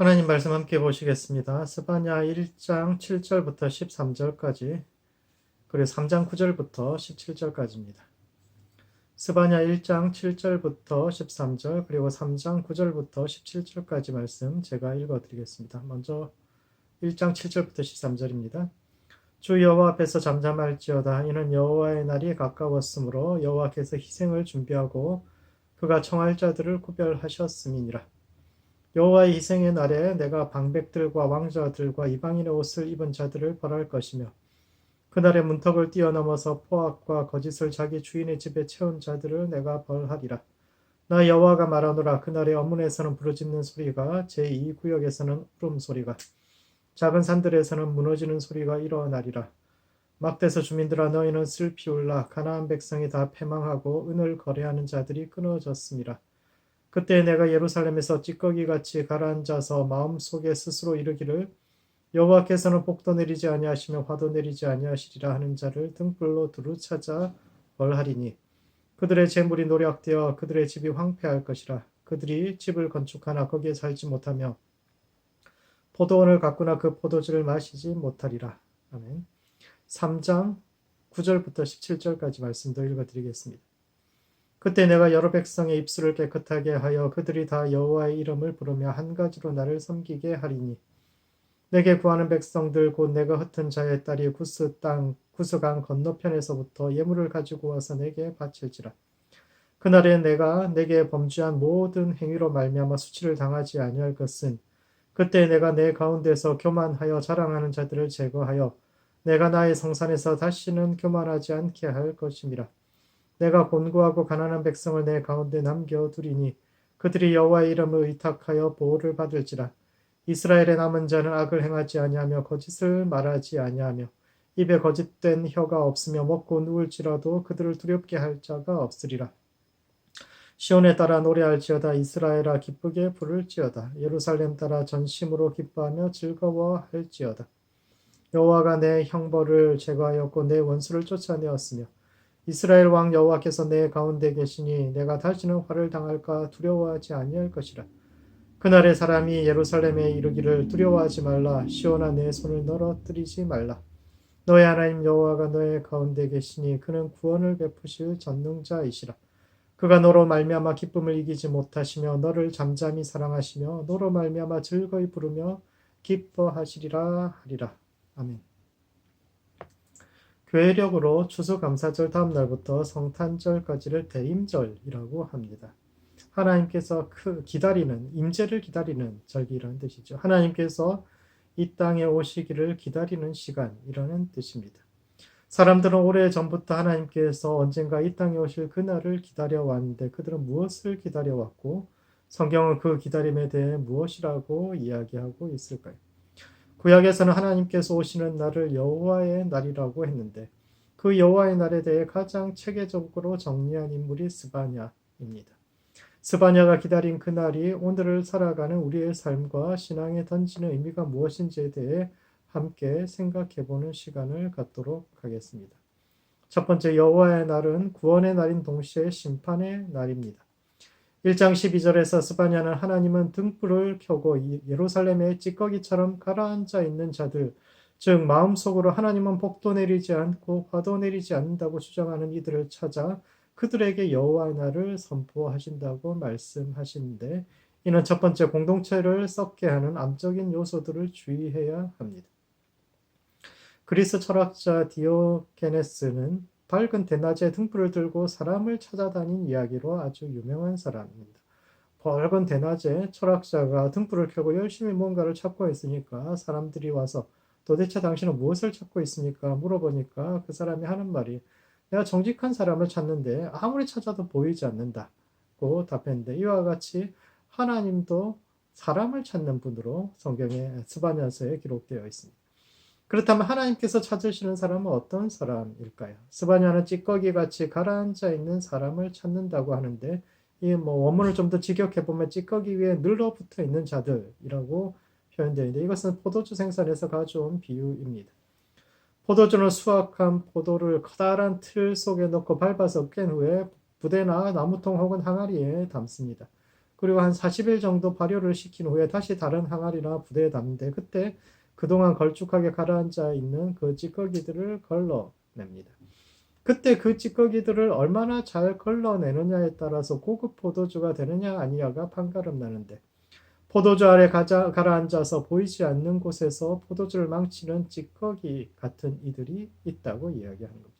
하나님 말씀 함께 보시겠습니다. 스바냐 1장 7절부터 13절까지, 그리고 3장 9절부터 17절까지입니다. 스바냐 1장 7절부터 13절, 그리고 3장 9절부터 17절까지 말씀 제가 읽어드리겠습니다. 먼저 1장 7절부터 13절입니다. 주 여호와 앞에서 잠잠할지어다. 이는 여호와의 날이 가까웠으므로 여호와께서 희생을 준비하고 그가 청할 자들을 구별하셨음이니라. 여호와의 희생의 날에 내가 방백들과 왕자들과 이방인의 옷을 입은 자들을 벌할 것이며 그날에 문턱을 뛰어넘어서 포악과 거짓을 자기 주인의 집에 채운 자들을 내가 벌하리라. 나 여호와가 말하노라. 그날에 어문에서는 부르짖는 소리가 제2구역에서는 울음소리가 작은 산들에서는 무너지는 소리가 일어나리라. 막대서 주민들아 너희는 슬피 울라. 가나안 백성이 다 패망하고 은을 거래하는 자들이 끊어졌음이라. 그때 내가 예루살렘에서 찌꺼기같이 가라앉아서 마음속에 스스로 이르기를 여호와께서는 복도 내리지 아니하시며 화도 내리지 아니하시리라 하는 자를 등불로 두루 찾아 벌하리니 그들의 재물이 노략되어 그들의 집이 황폐할 것이라. 그들이 집을 건축하나 거기에 살지 못하며 포도원을 가꾸나 그 포도주를 마시지 못하리라. 아멘. 3장 9절부터 17절까지 말씀도 읽어드리겠습니다. 그때 내가 여러 백성의 입술을 깨끗하게 하여 그들이 다 여호와의 이름을 부르며 한 가지로 나를 섬기게 하리니 내게 구하는 백성들 곧 내가 흩은 자의 딸이 구스강 건너편에서부터 예물을 가지고 와서 내게 바칠지라. 그날에 내가 내게 범죄한 모든 행위로 말미암아 수치를 당하지 아니할 것은 그때 내가 내 가운데서 교만하여 자랑하는 자들을 제거하여 내가 나의 성산에서 다시는 교만하지 않게 할 것임이라. 내가 곤고하고 가난한 백성을 내 가운데 남겨두리니 그들이 여호와의 이름을 의탁하여 보호를 받을지라. 이스라엘의 남은 자는 악을 행하지 아니하며 거짓을 말하지 아니하며 입에 거짓된 혀가 없으며 먹고 누울지라도 그들을 두렵게 할 자가 없으리라. 시온에 따라 노래할지어다. 이스라엘아 기쁘게 부를지어다. 예루살렘 따라 전심으로 기뻐하며 즐거워할지어다. 여호와가 내 형벌을 제거하였고 내 원수를 쫓아내었으며 이스라엘 왕 여호와께서 내 가운데 계시니 내가 다시는 화를 당할까 두려워하지 아니할 것이라. 그날에 사람이 예루살렘에 이르기를 두려워하지 말라. 시온아 내 손을 떨어뜨리지 말라. 너의 하나님 여호와가 너의 가운데 계시니 그는 구원을 베푸실 전능자이시라. 그가 너로 말미암아 기쁨을 이기지 못하시며 너를 잠잠히 사랑하시며 너로 말미암아 즐거이 부르며 기뻐하시리라 하리라. 아멘. 교회력으로 추수감사절 다음 날부터 성탄절까지를 대임절이라고 합니다. 하나님께서 기다리는, 임재를 기다리는 절기라는 뜻이죠. 하나님께서 이 땅에 오시기를 기다리는 시간이라는 뜻입니다. 사람들은 오래전부터 하나님께서 언젠가 이 땅에 오실 그날을 기다려왔는데 그들은 무엇을 기다려왔고 성경은 그 기다림에 대해 무엇이라고 이야기하고 있을까요? 구약에서는 하나님께서 오시는 날을 여호와의 날이라고 했는데 그 여호와의 날에 대해 가장 체계적으로 정리한 인물이 스바냐입니다. 스바냐가 기다린 그날이 오늘을 살아가는 우리의 삶과 신앙에 던지는 의미가 무엇인지에 대해 함께 생각해보는 시간을 갖도록 하겠습니다. 첫 번째, 여호와의 날은 구원의 날인 동시에 심판의 날입니다. 1장 12절에서 스바냐는 하나님은 등불을 켜고 예루살렘의 찌꺼기처럼 가라앉아 있는 자들, 즉 마음속으로 하나님은 복도 내리지 않고 화도 내리지 않는다고 주장하는 이들을 찾아 그들에게 여호와의 날을 선포하신다고 말씀하시는데 이는 첫 번째 공동체를 썩게 하는 암적인 요소들을 주의해야 합니다. 그리스 철학자 디오게네스는 밝은 대낮에 등불을 들고 사람을 찾아다닌 이야기로 아주 유명한 사람입니다. 밝은 대낮에 철학자가 등불을 켜고 열심히 뭔가를 찾고 있으니까 사람들이 와서 도대체 당신은 무엇을 찾고 있습니까? 물어보니까 그 사람이 하는 말이 내가 정직한 사람을 찾는데 아무리 찾아도 보이지 않는다고 답했는데 이와 같이 하나님도 사람을 찾는 분으로 성경의 스바냐서에 기록되어 있습니다. 그렇다면 하나님께서 찾으시는 사람은 어떤 사람일까요? 스바냐는 찌꺼기같이 가라앉아 있는 사람을 찾는다고 하는데 이 원문을 좀 더 직역해 보면 찌꺼기 위에 늘러붙어 있는 자들이라고 표현되어 있는데 이것은 포도주 생산에서 가져온 비유입니다. 포도주는 수확한 포도를 커다란 틀 속에 넣고 밟아서 깬 후에 부대나 나무통 혹은 항아리에 담습니다. 그리고 한 40일 정도 발효를 시킨 후에 다시 다른 항아리나 부대에 담는데 그때 그동안 걸쭉하게 가라앉아 있는 그 찌꺼기들을 걸러냅니다. 그때 그 찌꺼기들을 얼마나 잘 걸러내느냐에 따라서 고급 포도주가 되느냐 아니냐가 판가름 나는데 포도주 아래 가라앉아서 보이지 않는 곳에서 포도주를 망치는 찌꺼기 같은 이들이 있다고 이야기하는 겁니다.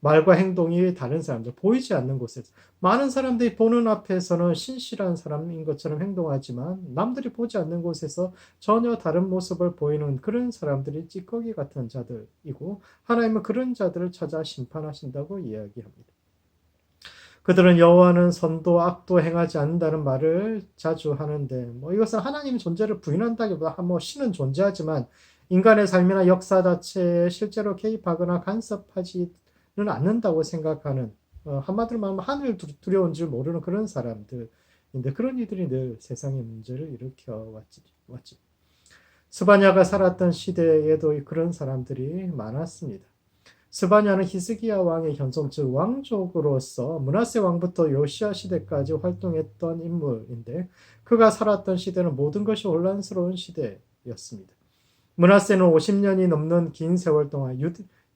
말과 행동이 다른 사람들, 보이지 않는 곳에서. 많은 사람들이 보는 앞에서는 신실한 사람인 것처럼 행동하지만 남들이 보지 않는 곳에서 전혀 다른 모습을 보이는 그런 사람들이 찌꺼기 같은 자들이고 하나님은 그런 자들을 찾아 심판하신다고 이야기합니다. 그들은 여호와는 선도 악도 행하지 않는다는 말을 자주 하는데 이것은 하나님의 존재를 부인한다기보다 신은 존재하지만 인간의 삶이나 역사 자체에 실제로 개입하거나 간섭하지는 않는다고 생각하는 한마디로 말하면 하늘 두려운 줄 모르는 그런 사람들인데 그런 이들이 늘 세상의 문제를 일으켜 왔지. 스바냐가 살았던 시대에도 그런 사람들이 많았습니다. 스바냐는 히스기야 왕의 현손, 즉 왕족으로서 므낫세 왕부터 요시야 시대까지 활동했던 인물인데 그가 살았던 시대는 모든 것이 혼란스러운 시대였습니다. 므낫세는 50년이 넘는 긴 세월 동안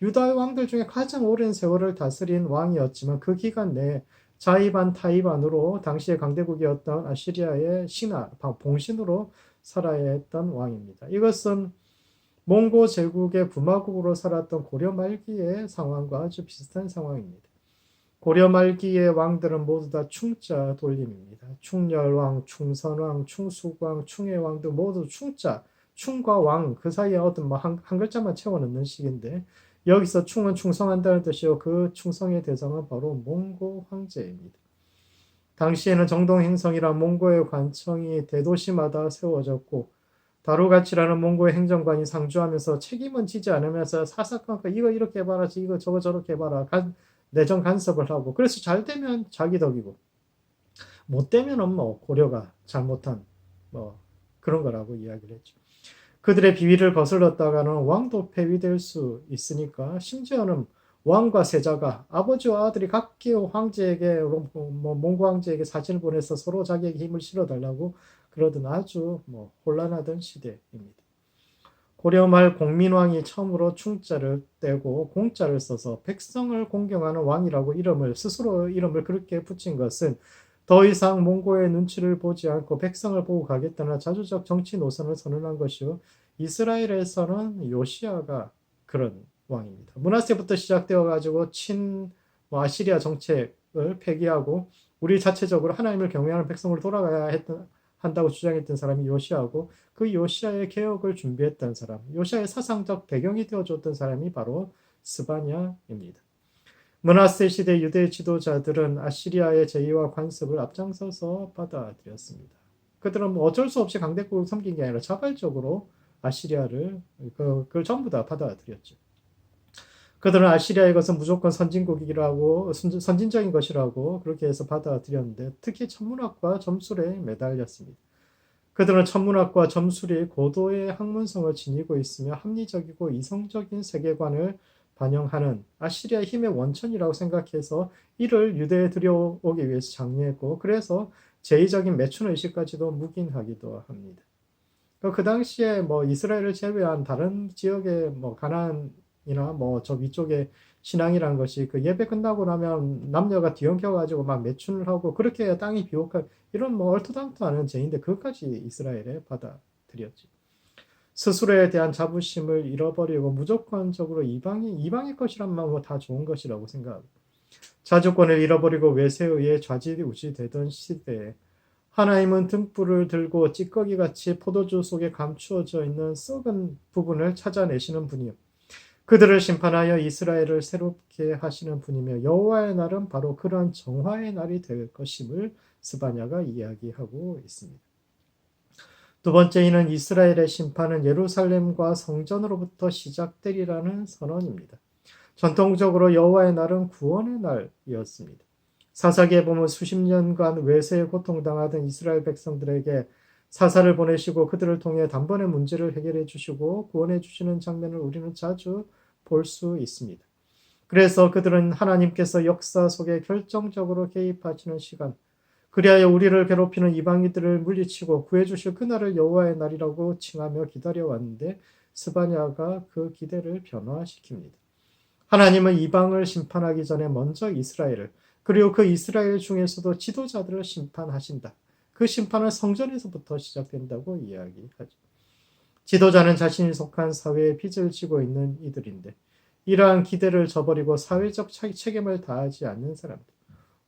유다 왕들 중에 가장 오랜 세월을 다스린 왕이었지만 그 기간 내에 자이반 타이반으로 당시의 강대국이었던 아시리아의 신하, 봉신으로 살아야 했던 왕입니다. 이것은 몽고 제국의 부마국으로 살았던 고려 말기의 상황과 아주 비슷한 상황입니다. 고려 말기의 왕들은 모두 다 충자 돌림입니다. 충렬왕, 충선왕, 충숙왕, 충해왕 등 모두 충자, 충과 왕 그 사이에 어떤 한 글자만 채워넣는 식인데 여기서 충은 충성한다는 뜻이요. 그 충성의 대상은 바로 몽고 황제입니다. 당시에는 정동행성이란 몽고의 관청이 대도시마다 세워졌고 다루가치라는 몽고의 행정관이 상주하면서 책임은 지지 않으면서 사사건건 이거 이렇게 해봐라 이거 저거 저렇게 해봐라 내정 간섭을 하고 그래서 잘 되면 자기 덕이고 못 되면은 고려가 잘못한 그런 거라고 이야기를 했죠. 그들의 비위를 거슬렀다가는 왕도 폐위될 수 있으니까 심지어는 왕과 세자가 아버지와 아들이 각기 황제에게 몽고 황제에게 사진을 보내서 서로 자기에게 힘을 실어달라고 그러던 아주 혼란하던 시대입니다. 고려 말 공민왕이 처음으로 충자를 떼고 공자를 써서 백성을 공경하는 왕이라고 스스로 이름을 그렇게 붙인 것은 더 이상 몽고의 눈치를 보지 않고 백성을 보고 가겠다는 자주적 정치 노선을 선언한 것이요. 이스라엘에서는 요시야가 그런 왕입니다. 므낫세부터 시작되어 가지고 아시리아 정책을 폐기하고 우리 자체적으로 하나님을 경외하는 백성으로 돌아가야 한다고 주장했던 사람이 요시야고 그 요시야의 개혁을 준비했던 사람, 요시야의 사상적 배경이 되어줬던 사람이 바로 스바냐입니다. 므낫세 시대 유대 지도자들은 아시리아의 제의와 관습을 앞장서서 받아들였습니다. 그들은 어쩔 수 없이 강대국을 섬긴 게 아니라 자발적으로 아시리아를 그걸 전부 다 받아들였죠. 그들은 아시리아의 것은 무조건 선진국이라고 선진적인 것이라고 그렇게 해서 받아들였는데 특히 천문학과 점술에 매달렸습니다. 그들은 천문학과 점술이 고도의 학문성을 지니고 있으며 합리적이고 이성적인 세계관을 반영하는 아시리아의 힘의 원천이라고 생각해서 이를 유대에 들여오기 위해서 장려했고 그래서 제의적인 매춘 의식까지도 묵인하기도 합니다. 그 당시에 이스라엘을 제외한 다른 지역의 가나안이나 저 위쪽의 신앙이란 것이 그 예배 끝나고 나면 남녀가 뒤엉켜가지고 막 매춘을 하고 그렇게 땅이 비옥한 이런 얼토당토 않은 죄인데 그것까지 이스라엘에 받아들였지. 스스로에 대한 자부심을 잃어버리고 무조건적으로 이방의 것이란 다 좋은 것이라고 생각하고 자주권을 잃어버리고 외세에 의해 좌지우지 되던 시대에 하나님은 등불을 들고 찌꺼기같이 포도주 속에 감추어져 있는 썩은 부분을 찾아내시는 분이요. 그들을 심판하여 이스라엘을 새롭게 하시는 분이며 여호와의 날은 바로 그러한 정화의 날이 될 것임을 스바냐가 이야기하고 있습니다. 두 번째 이는 이스라엘의 심판은 예루살렘과 성전으로부터 시작되리라는 선언입니다. 전통적으로 여호와의 날은 구원의 날이었습니다. 사사기에 보면 수십 년간 외세에 고통당하던 이스라엘 백성들에게 사사를 보내시고 그들을 통해 단번에 문제를 해결해 주시고 구원해 주시는 장면을 우리는 자주 볼 수 있습니다. 그래서 그들은 하나님께서 역사 속에 결정적으로 개입하시는 시간, 그리하여 우리를 괴롭히는 이방인들을 물리치고 구해주실 그날을 여호와의 날이라고 칭하며 기다려왔는데 스바냐가 그 기대를 변화시킵니다. 하나님은 이방을 심판하기 전에 먼저 이스라엘을, 그리고 그 이스라엘 중에서도 지도자들을 심판하신다. 그 심판은 성전에서부터 시작된다고 이야기하죠. 지도자는 자신이 속한 사회에 빚을 지고 있는 이들인데 이러한 기대를 저버리고 사회적 책임을 다하지 않는 사람들,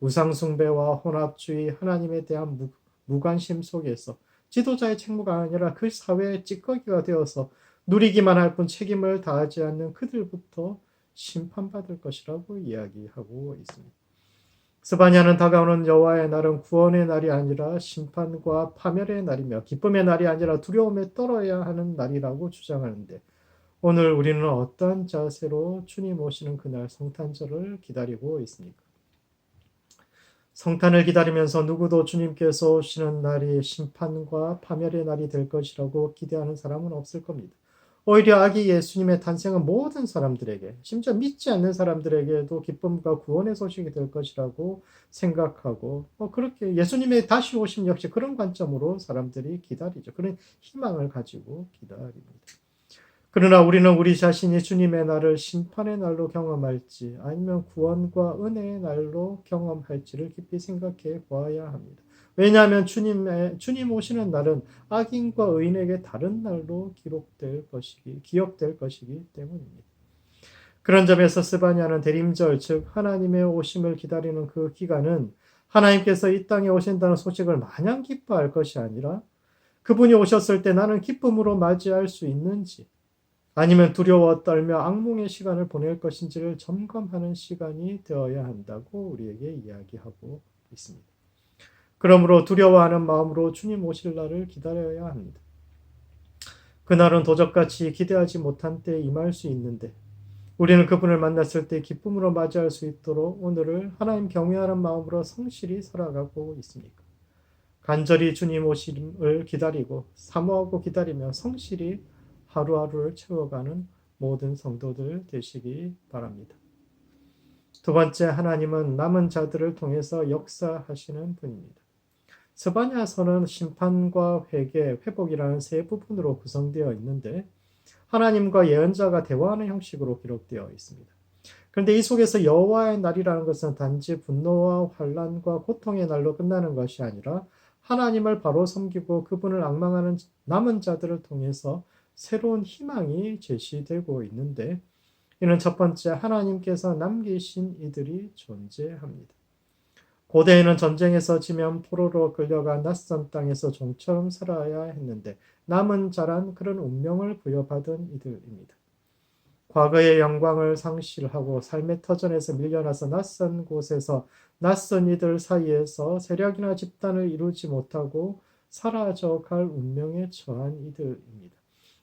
우상숭배와 혼합주의, 하나님에 대한 무관심 속에서 지도자의 책무가 아니라 그 사회의 찌꺼기가 되어서 누리기만 할 뿐 책임을 다하지 않는 그들부터 심판받을 것이라고 이야기하고 있습니다. 스바냐는 다가오는 여호와의 날은 구원의 날이 아니라 심판과 파멸의 날이며 기쁨의 날이 아니라 두려움에 떨어야 하는 날이라고 주장하는데 오늘 우리는 어떤 자세로 주님 오시는 그날 성탄절을 기다리고 있습니까? 성탄을 기다리면서 누구도 주님께서 오시는 날이 심판과 파멸의 날이 될 것이라고 기대하는 사람은 없을 겁니다. 오히려 아기 예수님의 탄생은 모든 사람들에게, 심지어 믿지 않는 사람들에게도 기쁨과 구원의 소식이 될 것이라고 생각하고 그렇게 예수님의 다시 오심 역시 그런 관점으로 사람들이 기다리죠. 그런 희망을 가지고 기다립니다. 그러나 우리는 우리 자신이 주님의 날을 심판의 날로 경험할지 아니면 구원과 은혜의 날로 경험할지를 깊이 생각해 보아야 합니다. 왜냐하면 주님 오시는 날은 악인과 의인에게 다른 날로 기억될 것이기 때문입니다. 그런 점에서 스바냐는 대림절, 즉 하나님의 오심을 기다리는 그 기간은 하나님께서 이 땅에 오신다는 소식을 마냥 기뻐할 것이 아니라 그분이 오셨을 때 나는 기쁨으로 맞이할 수 있는지 아니면 두려워 떨며 악몽의 시간을 보낼 것인지를 점검하는 시간이 되어야 한다고 우리에게 이야기하고 있습니다. 그러므로 두려워하는 마음으로 주님 오실 날을 기다려야 합니다. 그날은 도적같이 기대하지 못한 때에 임할 수 있는데 우리는 그분을 만났을 때 기쁨으로 맞이할 수 있도록 오늘을 하나님 경외하는 마음으로 성실히 살아가고 있습니까? 간절히 주님 오심을 기다리고 사모하고 기다리며 성실히 하루하루를 채워가는 모든 성도들 되시기 바랍니다. 두 번째, 하나님은 남은 자들을 통해서 역사하시는 분입니다. 스바냐서는 심판과 회개, 회복이라는 세 부분으로 구성되어 있는데 하나님과 예언자가 대화하는 형식으로 기록되어 있습니다. 그런데 이 속에서 여호와의 날이라는 것은 단지 분노와 환난과 고통의 날로 끝나는 것이 아니라 하나님을 바로 섬기고 그분을 앙망하는 남은 자들을 통해서 새로운 희망이 제시되고 있는데 이는 첫 번째, 하나님께서 남기신 이들이 존재합니다. 고대에는 전쟁에서 지면 포로로 끌려가 낯선 땅에서 종처럼 살아야 했는데 남은 자란 그런 운명을 부여받은 이들입니다. 과거의 영광을 상실하고 삶의 터전에서 밀려나서 낯선 곳에서 낯선 이들 사이에서 세력이나 집단을 이루지 못하고 사라져갈 운명에 처한 이들입니다.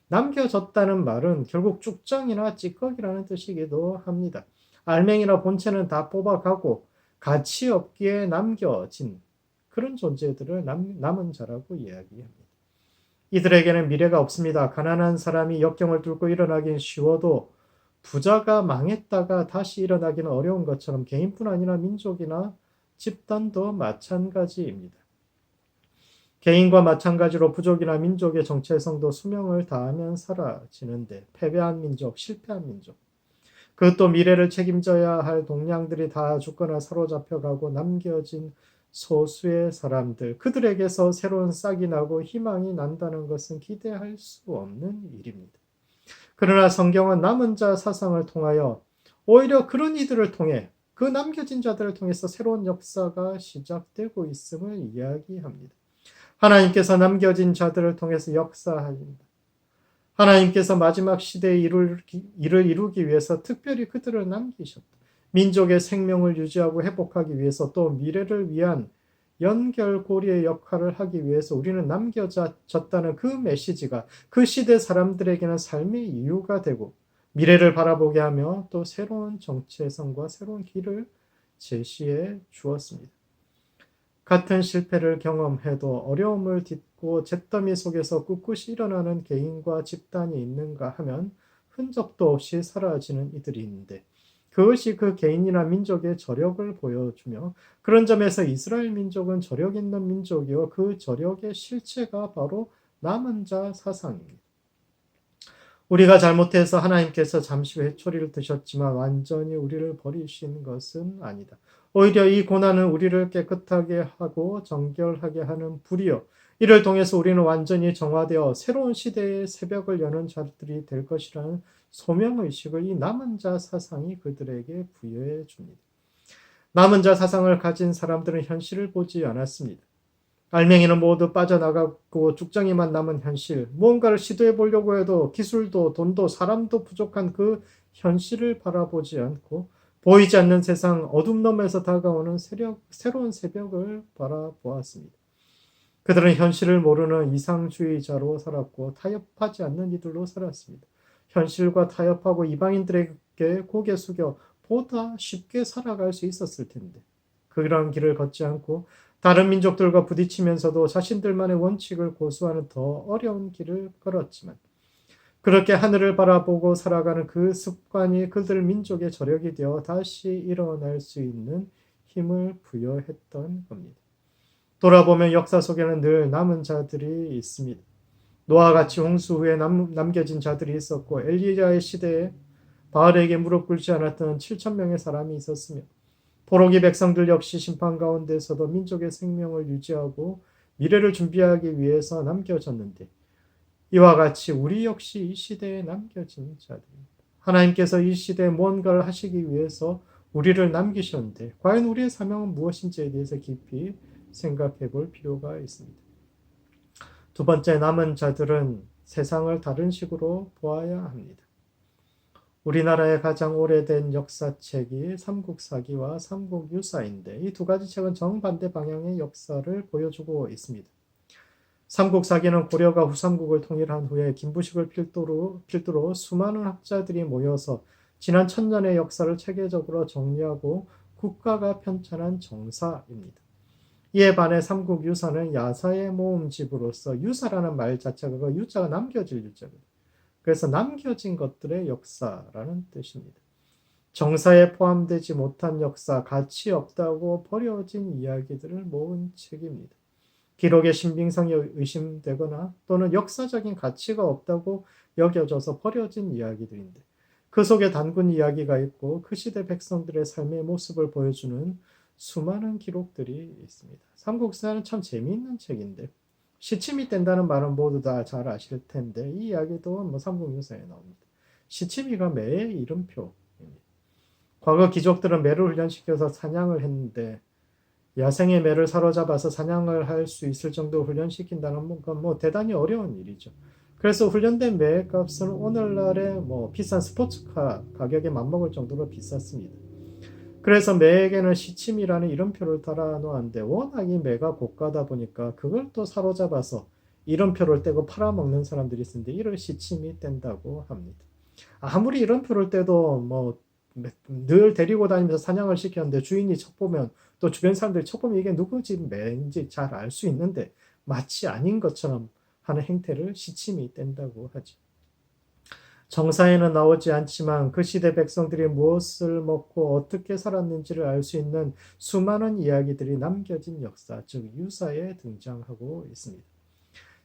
남겨졌다는 말은 결국 쭉정이나 찌꺼기라는 뜻이기도 합니다. 알맹이나 본체는 다 뽑아가고 가치 없기에 남겨진 그런 존재들을 남은 자라고 이야기합니다. 이들에게는 미래가 없습니다. 가난한 사람이 역경을 뚫고 일어나긴 쉬워도 부자가 망했다가 다시 일어나기는 어려운 것처럼 개인뿐 아니라 민족이나 집단도 마찬가지입니다. 개인과 마찬가지로 부족이나 민족의 정체성도 수명을 다하면 사라지는데 패배한 민족, 실패한 민족, 그것도 미래를 책임져야 할 동량들이 다 죽거나 사로잡혀가고 남겨진 소수의 사람들, 그들에게서 새로운 싹이 나고 희망이 난다는 것은 기대할 수 없는 일입니다. 그러나 성경은 남은 자 사상을 통하여 오히려 그런 이들을 통해 그 남겨진 자들을 통해서 새로운 역사가 시작되고 있음을 이야기합니다. 하나님께서 남겨진 자들을 통해서 역사하신다. 하나님께서 마지막 시대의 일을 이루기 위해서 특별히 그들을 남기셨다. 민족의 생명을 유지하고 회복하기 위해서 또 미래를 위한 연결고리의 역할을 하기 위해서 우리는 남겨졌다는 그 메시지가 그 시대 사람들에게는 삶의 이유가 되고 미래를 바라보게 하며 또 새로운 정체성과 새로운 길을 제시해 주었습니다. 같은 실패를 경험해도 어려움을 딛고 잿더미 속에서 꿋꿋이 일어나는 개인과 집단이 있는가 하면 흔적도 없이 사라지는 이들이 있는데 그것이 그 개인이나 민족의 저력을 보여주며 그런 점에서 이스라엘 민족은 저력 있는 민족이요 그 저력의 실체가 바로 남은 자 사상입니다. 우리가 잘못해서 하나님께서 잠시 회초리를 드셨지만 완전히 우리를 버리신 것은 아니다. 오히려 이 고난은 우리를 깨끗하게 하고 정결하게 하는 불이요. 이를 통해서 우리는 완전히 정화되어 새로운 시대의 새벽을 여는 자들이 될 것이라는 소명의식을 이 남은 자 사상이 그들에게 부여해 줍니다. 남은 자 사상을 가진 사람들은 현실을 보지 않았습니다. 알맹이는 모두 빠져나가고 죽정이만 남은 현실, 무언가를 시도해 보려고 해도 기술도 돈도 사람도 부족한 그 현실을 바라보지 않고 보이지 않는 세상 어둠 너머에서 다가오는 새로운 새벽을 바라보았습니다. 그들은 현실을 모르는 이상주의자로 살았고 타협하지 않는 이들로 살았습니다. 현실과 타협하고 이방인들에게 고개 숙여 보다 쉽게 살아갈 수 있었을 텐데 그런 길을 걷지 않고 다른 민족들과 부딪히면서도 자신들만의 원칙을 고수하는 더 어려운 길을 걸었지만 그렇게 하늘을 바라보고 살아가는 그 습관이 그들 민족의 저력이 되어 다시 일어날 수 있는 힘을 부여했던 겁니다. 돌아보면 역사 속에는 늘 남은 자들이 있습니다. 노아와 같이 홍수 후에 남겨진 자들이 있었고 엘리야의 시대에 바알에게 무릎 꿇지 않았던 7천 명의 사람이 있었으며 포로기 백성들 역시 심판 가운데서도 민족의 생명을 유지하고 미래를 준비하기 위해서 남겨졌는데 이와 같이 우리 역시 이 시대에 남겨진 자들입니다. 하나님께서 이 시대에 무언가를 하시기 위해서 우리를 남기셨는데 과연 우리의 사명은 무엇인지에 대해서 깊이 생각해 볼 필요가 있습니다. 두 번째, 남은 자들은 세상을 다른 식으로 보아야 합니다. 우리나라의 가장 오래된 역사책이 삼국사기와 삼국유사인데 이 두 가지 책은 정반대 방향의 역사를 보여주고 있습니다. 삼국사기는 고려가 후삼국을 통일한 후에 김부식을 필두로 수많은 학자들이 모여서 지난 1000년의 역사를 체계적으로 정리하고 국가가 편찬한 정사입니다. 이에 반해 삼국유사는 야사의 모음집으로서 유사라는 말 자체가 그 유자가 남겨질 유자거든요. 그래서 남겨진 것들의 역사라는 뜻입니다. 정사에 포함되지 못한 역사, 가치 없다고 버려진 이야기들을 모은 책입니다. 기록의 신빙성이 의심되거나 또는 역사적인 가치가 없다고 여겨져서 버려진 이야기들인데 그 속에 단군 이야기가 있고 그 시대 백성들의 삶의 모습을 보여주는 수많은 기록들이 있습니다. 삼국사는 참 재미있는 책인데 시침이 뗀다는 말은 모두 다 잘 아실 텐데 이 이야기도 삼국유사에 나옵니다. 시치미가 매의 이름표입니다. 과거 귀족들은 매를 훈련시켜서 사냥을 했는데 야생의 매를 사로잡아서 사냥을 할 수 있을 정도로 훈련시킨다는 건 대단히 어려운 일이죠. 그래서 훈련된 매의 값은 오늘날의 비싼 스포츠카 가격에 맞먹을 정도로 비쌌습니다. 그래서 매에게는 시침이라는 이름표를 달아놓았는데 워낙 이 매가 고가다 보니까 그걸 또 사로잡아서 이름표를 떼고 팔아먹는 사람들이 있는데 이를 시침이 뗀다고 합니다. 아무리 이름표를 떼도 늘 데리고 다니면서 사냥을 시켰는데 주인이 척보면 또 주변 사람들이 척보면 이게 누구 집 매인지 잘 알 수 있는데 마치 아닌 것처럼 하는 행태를 시침이 뗀다고 하죠. 정사에는 나오지 않지만 그 시대 백성들이 무엇을 먹고 어떻게 살았는지를 알 수 있는 수많은 이야기들이 남겨진 역사, 즉 유사에 등장하고 있습니다.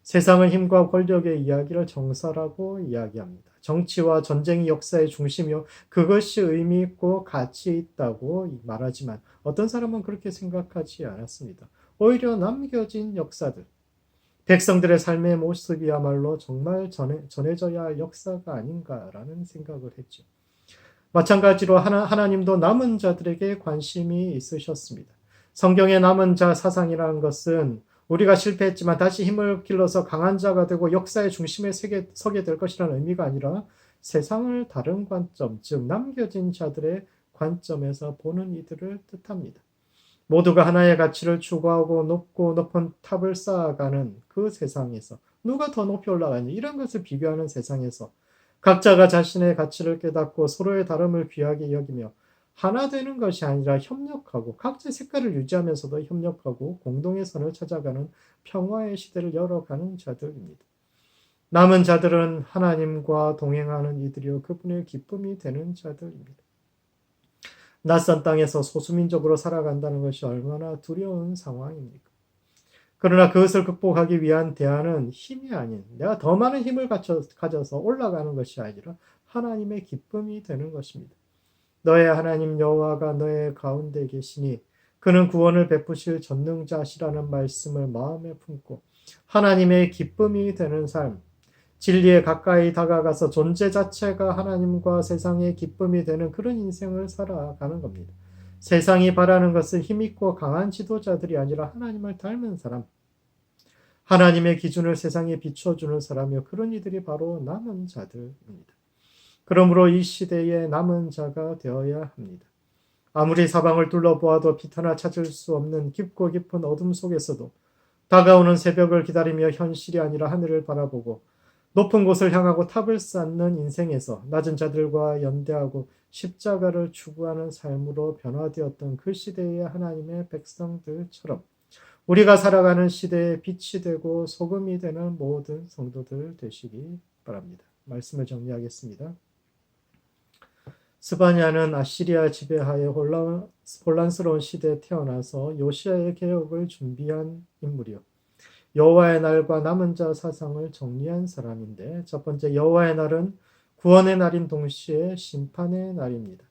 세상의 힘과 권력의 이야기를 정사라고 이야기합니다. 정치와 전쟁이 역사의 중심이요. 그것이 의미 있고 가치 있다고 말하지만 어떤 사람은 그렇게 생각하지 않았습니다. 오히려 남겨진 역사들, 백성들의 삶의 모습이야말로 정말 전해져야 할 역사가 아닌가라는 생각을 했죠. 마찬가지로 하나님도 남은 자들에게 관심이 있으셨습니다. 성경의 남은 자 사상이라는 것은 우리가 실패했지만 다시 힘을 길러서 강한 자가 되고 역사의 중심에 서게 될 것이라는 의미가 아니라 세상을 다른 관점, 즉 남겨진 자들의 관점에서 보는 이들을 뜻합니다. 모두가 하나의 가치를 추구하고 높고 높은 탑을 쌓아가는 그 세상에서 누가 더 높이 올라가니 이런 것을 비교하는 세상에서 각자가 자신의 가치를 깨닫고 서로의 다름을 귀하게 여기며 하나 되는 것이 아니라 협력하고 각자의 색깔을 유지하면서도 협력하고 공동의 선을 찾아가는 평화의 시대를 열어가는 자들입니다. 남은 자들은 하나님과 동행하는 이들이요 그분의 기쁨이 되는 자들입니다. 낯선 땅에서 소수민족으로 살아간다는 것이 얼마나 두려운 상황입니까? 그러나 그것을 극복하기 위한 대안은 힘이 아닌 내가 더 많은 힘을 가져서 올라가는 것이 아니라 하나님의 기쁨이 되는 것입니다. 너의 하나님 여호와가 너의 가운데 계시니 그는 구원을 베푸실 전능자시라는 말씀을 마음에 품고 하나님의 기쁨이 되는 삶, 진리에 가까이 다가가서 존재 자체가 하나님과 세상의 기쁨이 되는 그런 인생을 살아가는 겁니다. 세상이 바라는 것은 힘있고 강한 지도자들이 아니라 하나님을 닮은 사람, 하나님의 기준을 세상에 비춰주는 사람이요. 그런 이들이 바로 남은 자들입니다. 그러므로 이 시대의 남은 자가 되어야 합니다. 아무리 사방을 둘러보아도 빛 하나 찾을 수 없는 깊고 깊은 어둠 속에서도 다가오는 새벽을 기다리며 현실이 아니라 하늘을 바라보고 높은 곳을 향하고 탑을 쌓는 인생에서 낮은 자들과 연대하고 십자가를 추구하는 삶으로 변화되었던 그 시대의 하나님의 백성들처럼 우리가 살아가는 시대에 빛이 되고 소금이 되는 모든 성도들 되시기 바랍니다. 말씀을 정리하겠습니다. 스바냐는 아시리아 지배하에 혼란스러운 시대에 태어나서 요시아의 개혁을 준비한 인물이요. 여호와의 날과 남은 자 사상을 정리한 사람인데 첫 번째 여호와의 날은 구원의 날인 동시에 심판의 날입니다.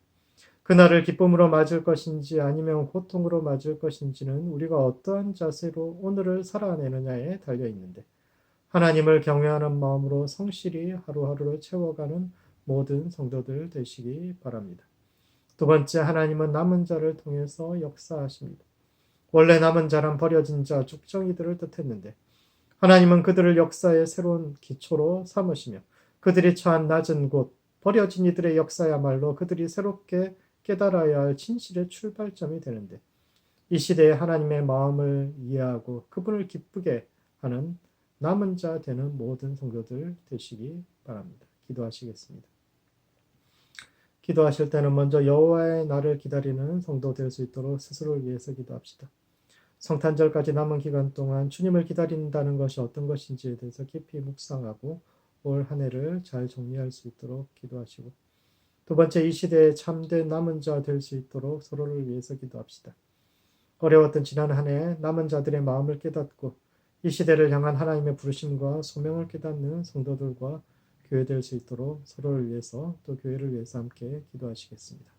그날을 기쁨으로 맞을 것인지 아니면 고통으로 맞을 것인지는 우리가 어떠한 자세로 오늘을 살아내느냐에 달려 있는데 하나님을 경외하는 마음으로 성실히 하루하루를 채워가는 모든 성도들 되시기 바랍니다. 두 번째, 하나님은 남은 자를 통해서 역사하십니다. 원래 남은 자란 버려진 자, 죽정이들을 뜻했는데 하나님은 그들을 역사의 새로운 기초로 삼으시며 그들이 처한 낮은 곳, 버려진 이들의 역사야말로 그들이 새롭게 깨달아야 할 진실의 출발점이 되는데 이 시대에 하나님의 마음을 이해하고 그분을 기쁘게 하는 남은 자 되는 모든 성도들 되시기 바랍니다. 기도하시겠습니다. 기도하실 때는 먼저 여호와의 날을 기다리는 성도 될 수 있도록 스스로를 위해서 기도합시다. 성탄절까지 남은 기간 동안 주님을 기다린다는 것이 어떤 것인지에 대해서 깊이 묵상하고 올 한 해를 잘 정리할 수 있도록 기도하시고 두 번째, 이 시대에 참된 남은 자 될 수 있도록 서로를 위해서 기도합시다. 어려웠던 지난 한 해 남은 자들의 마음을 깨닫고 이 시대를 향한 하나님의 부르심과 소명을 깨닫는 성도들과 교회 될 수 있도록 서로를 위해서 또 교회를 위해서 함께 기도하시겠습니다.